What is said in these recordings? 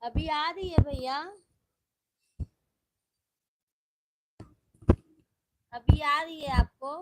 अभी आ रही है भैया। अभी आ रही है आपको।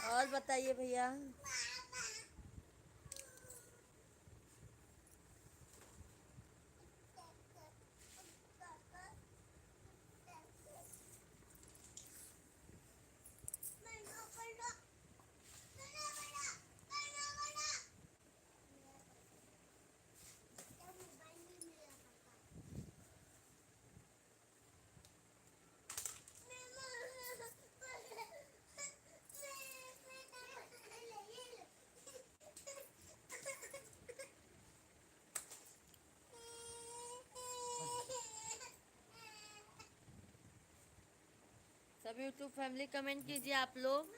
और बताइए भैया। सब यूट्यूब फैमिली कमेंट कीजिए आप लोग।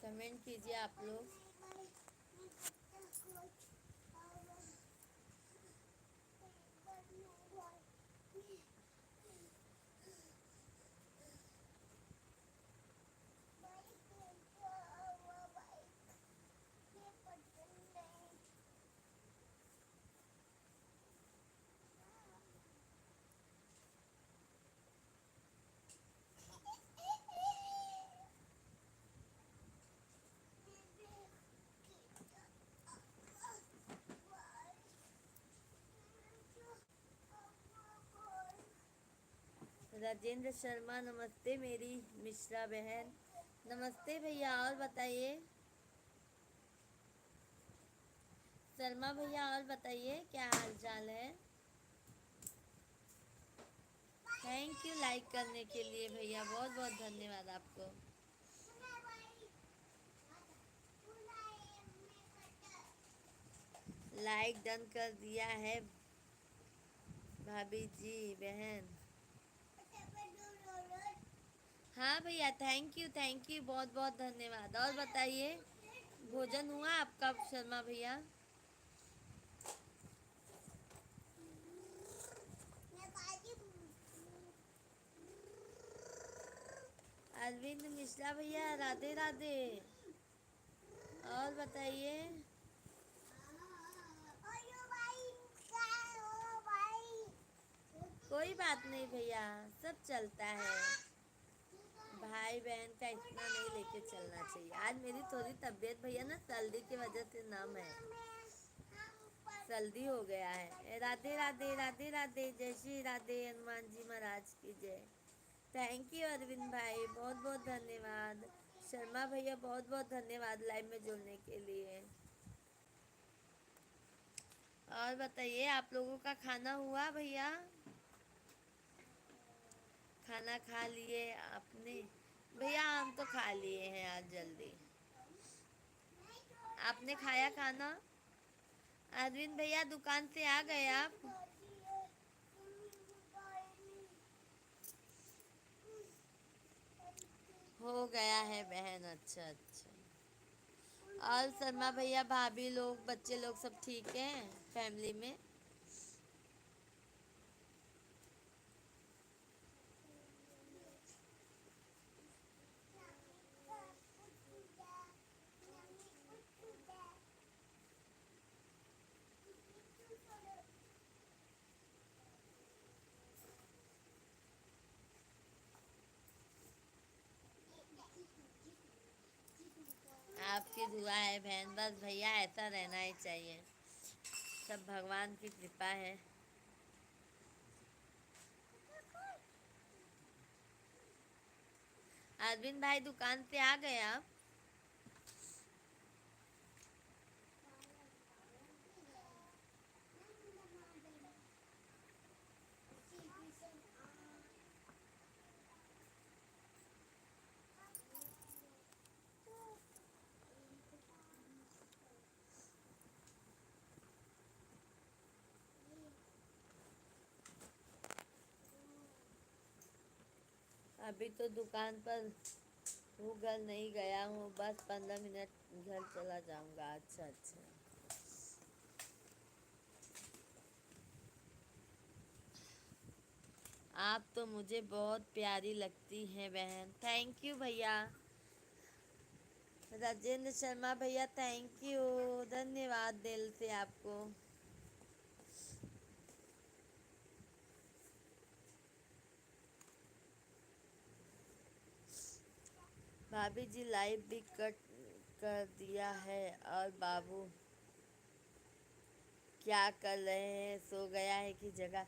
कमेंट कीजिए आप लोग। राजेंद्र शर्मा नमस्ते मेरी मिश्रा बहन। नमस्ते भैया। और बताइए शर्मा भैया, और बताइए क्या हाल चाल है। थैंक यू लाइक करने के लिए भैया, बहुत बहुत धन्यवाद आपको। लाइक डन कर दिया है भाभी जी बहन। हाँ भैया, थैंक यू बहुत बहुत धन्यवाद। और बताइए भोजन हुआ आपका शर्मा भैया। अरविंद मिश्रा भैया राधे राधे। और बताइए कोई बात नहीं भैया, सब चलता है। भाई बहन का इतना नहीं लेके चलना चाहिए। आज मेरी थोड़ी तबीयत भैया ना सर्दी की वजह से नम है, सर्दी हो गया है। राधे राधे राधे राधे, जय श्री राधे, हनुमान जी महाराज की जय। थैंक यू अरविंद भाई, बहुत बहुत धन्यवाद। शर्मा भैया बहुत बहुत धन्यवाद लाइव में जुड़ने के लिए। और बताइए, आप लोगों का खाना हुआ भैया? खाना खा लिए आपने? भैया हम तो खा लिए हैं आज जल्दी। आपने खाया खाना? अरविंद भैया दुकान से आ गए आप? हो गया है बहन, अच्छा अच्छा। और शर्मा भैया, भाभी लोग, बच्चे लोग सब ठीक हैं फैमिली में? आपकी दुआ है बहन, बस भैया ऐसा रहना ही चाहिए, सब भगवान की कृपा है। अरविंद भाई दुकान से आ गए आप? अभी तो दुकान पर हूँ, घर नहीं गया हूँ, बस 15 मिनट घर चला जाऊँगा। अच्छा अच्छा। आप तो मुझे बहुत प्यारी लगती हैं बहन। थैंक यू भैया। राजेंद्र शर्मा भैया थैंक यू, धन्यवाद दिल से आपको। भाभी जी लाइव भी कट कर दिया है। और बाबू क्या कर रहे हैं, सो गया है कि जगह?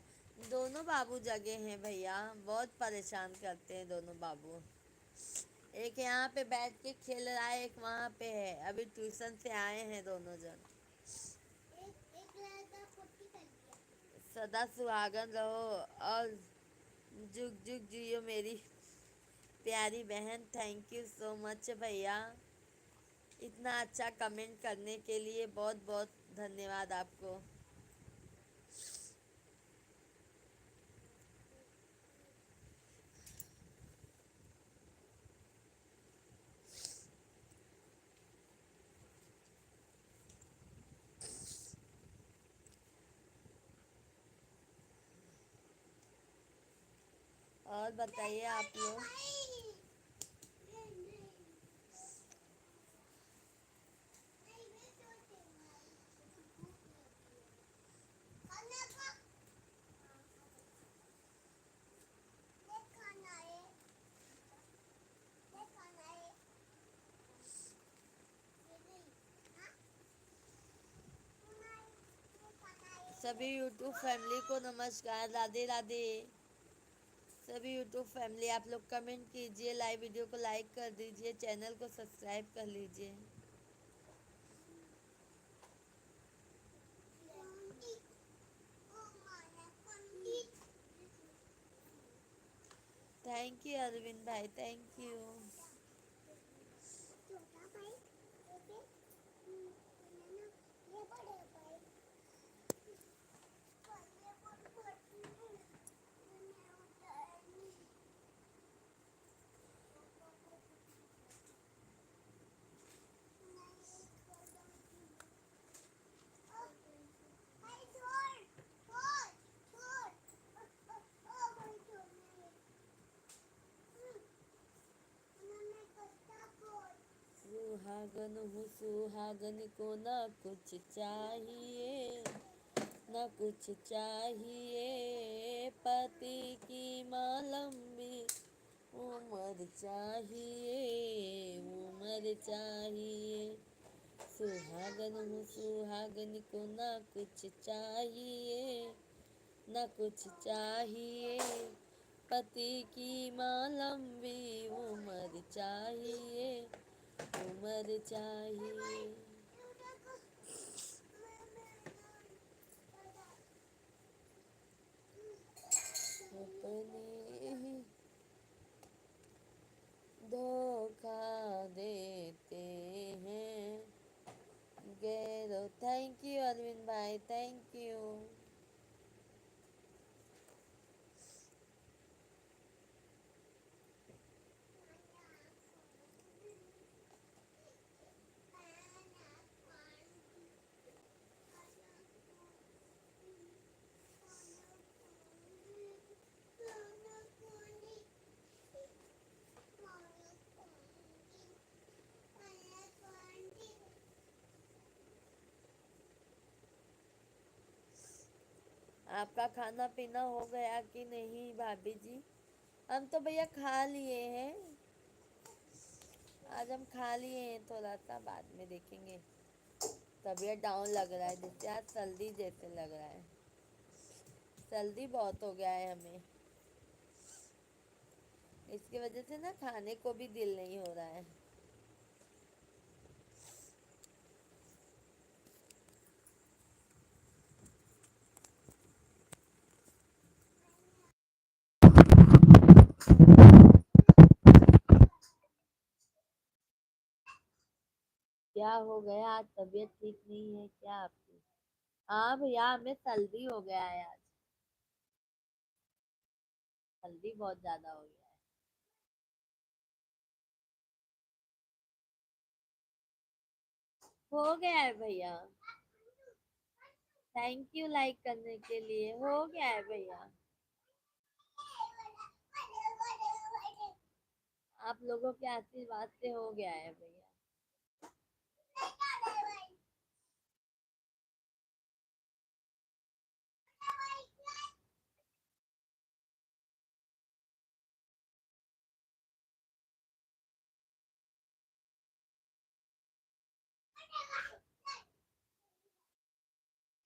दोनों बाबू जगे हैं भैया, बहुत परेशान करते हैं दोनों बाबू। एक यहाँ पे बैठ के खेल रहा है, एक वहाँ पे है, अभी ट्यूशन से आए हैं दोनों जन। सदा सुहागन रहो और जुग जुग जियो मेरी प्यारी बहन। थैंक यू सो मच भैया, इतना अच्छा कमेंट करने के लिए बहुत बहुत धन्यवाद आपको। और बताइए आप लोग। सभी यूट्यूब फैमिली को नमस्कार, राधे राधे। सभी यूट्यूब फैमिली, आप लोग कमेंट कीजिए, लाइव वीडियो को लाइक कर दीजिए, चैनल को सब्सक्राइब कर लीजिए। थैंक यू अरविंद भाई, थैंक यू। सुहागन हूँ सुहागन को न कुछ चाहिए, न कुछ चाहिए, पति चाहिए, उम्र चाहिए, सुहागन हूँ सुहागन को ना कुछ चाहिए, न कुछ चाहिए, पति की माँ लंबी उम्र चाहिए, उम्र चाहिए। अपने ही धोखा देते हैं गैरों। थैंक यू अरविंद भाई, थैंक यू। आपका खाना पीना हो गया कि नहीं भाभी जी? हम तो भैया खा लिए हैं, आज हम खा लिए हैं, थोड़ा सा बाद में देखेंगे। तबीयत डाउन लग रहा है, जैसे आज सर्दी जैसे लग रहा है, सर्दी बहुत हो गया है हमें, इसकी वजह से ना खाने को भी दिल नहीं हो रहा है। क्या हो गया, आज तबीयत ठीक नहीं है क्या आपकी? हाँ भैया, हमें सर्दी हो गया है आज, सर्दी बहुत ज्यादा हो गया है। हो गया है भैया, थैंक यू लाइक करने के लिए, हो गया है भैया। आप लोगों के आशीर्वाद से हो गया है भैया।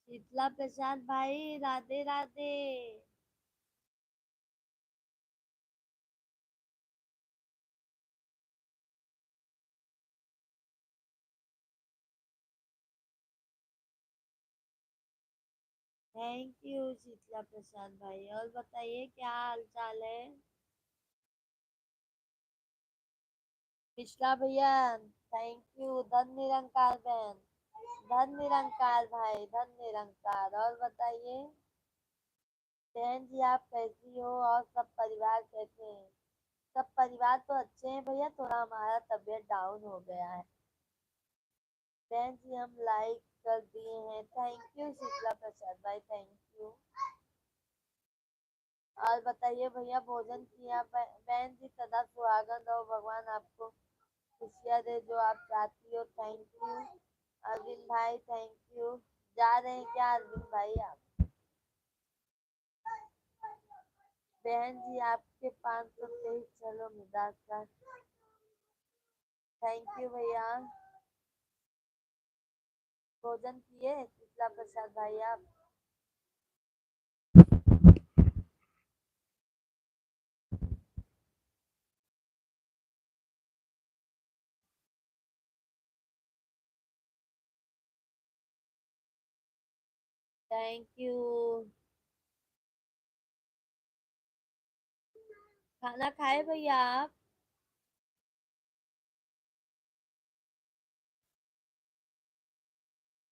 शीतला प्रसाद भाई, राधे राधे। थैंक यू शीतला प्रसाद भाई, और बताइए क्या हाल चाल है? पिछला भैया, थैंक यू, धन निरंकार बहन, धन निरंकार भाई, धन निरंकार। और बताइए बहन जी, आप कैसी हो और सब परिवार कैसे हैं? सब परिवार तो अच्छे हैं भैया, थोड़ा हमारा तबीयत डाउन हो गया है। बहन जी हम लाइक कर दिए हैं, थैंक यू शीतला प्रसाद भाई, थैंक यू। और बताइए भैया, भोजन किया? बहन जी सदा सुहागन रहो, भगवान आपको खुशियाँ दे जो आप चाहती हो, थैंक यू। अरविंद भाई थैंक यू। जा रहे हैं क्या अरविंद भाई आप? बहन जी आपके 500 से ही चलो मिजाज का, थैंक यू भैया। भोजन किए शीतला प्रसाद भाई आप? Thank you. खाना खाए भैया आप?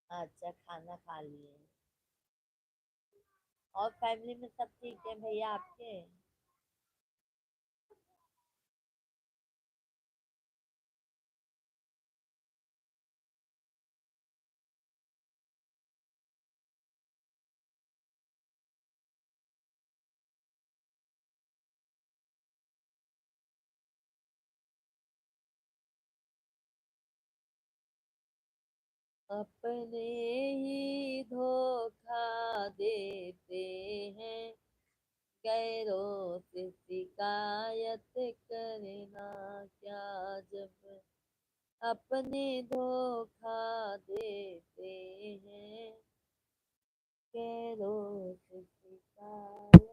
अच्छा, खाना खा लिए। और फैमिली में सब ठीक है भैया आपके? अपने ही धोखा देते हैं, गैरों से सीख शिकायत करना क्या, जब अपने धोखा देते हैं, गैरों से शिकायत।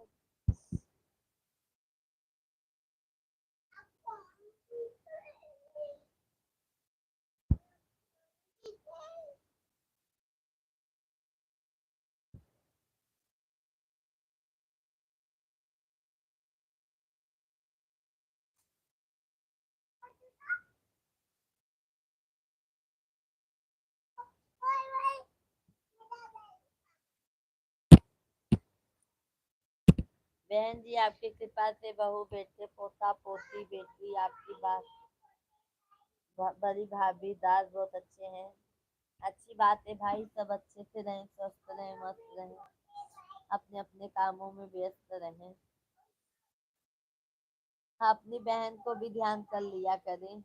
बहन जी, आपकी कृपा से बहू बेटे पोता पोती बेटी आपकी बात, बड़ी भाभी दास बहुत अच्छे हैं। अच्छी बात है भाई, सब अच्छे से रहें, स्वस्थ रहें, मस्त रहें, अपने अपने कामों में व्यस्त रहें। अपनी बहन को भी ध्यान कर लिया करें।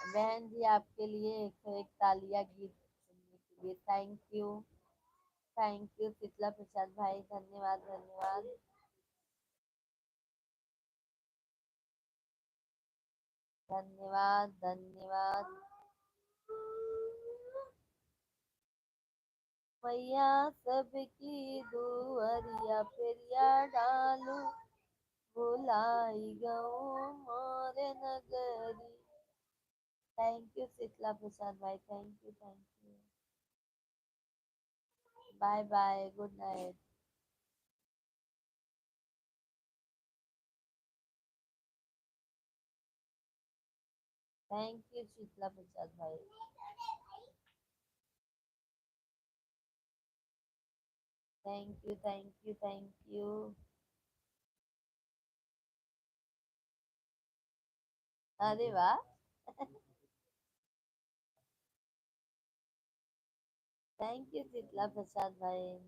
बहन जी, आपके लिए 101 तालियां गीत सुनने के लिए। Thank you. Thank you Sheetla Prasad भाई, धन्यवाद धन्यवाद। धन्यवाद धन्यवाद। मैया सबकी दुआरिया फेरिया डालू, भुलाई गऊ मोरे नगरी। थैंक यू शीतला प्रसाद भाई, thank you thank you. Bye bye, good night. Thank you Sheetla Prasad भाई। Thank you thank you thank you. अरे वाह। थैंक यू शीतला प्रसाद भाई।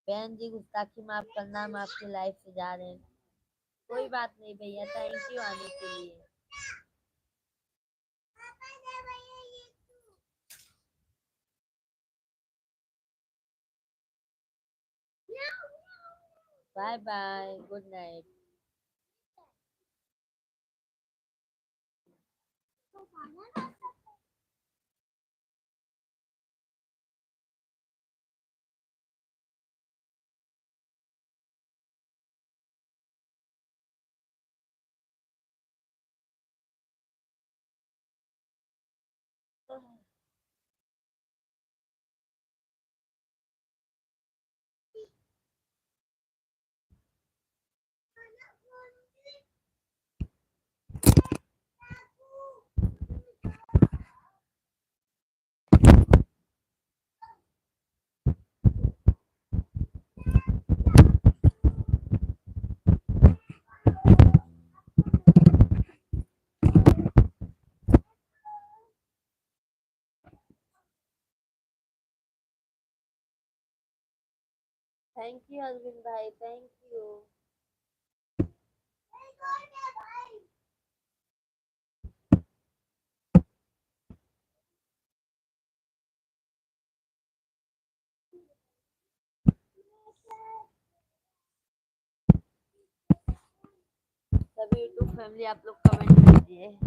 बहन जी, गुस्ताखी माफ करना, हम आपकी लाइफ से जा रहे हैं। कोई बात नहीं भैया, थैंक यू आने के लिए। Bye bye, good night. Thank you Arvind भाई, थैंक यू। सभी यूट्यूब फैमिली आप लोग कमेंट कीजिए।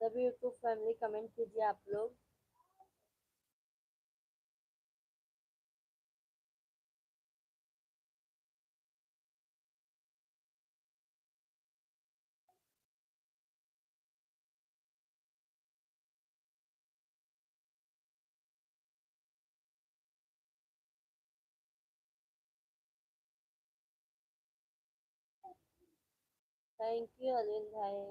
सभी यूट्यूब फैमिली कमेंट कीजिए आप लोग। थैंक यू अरविंद भाई।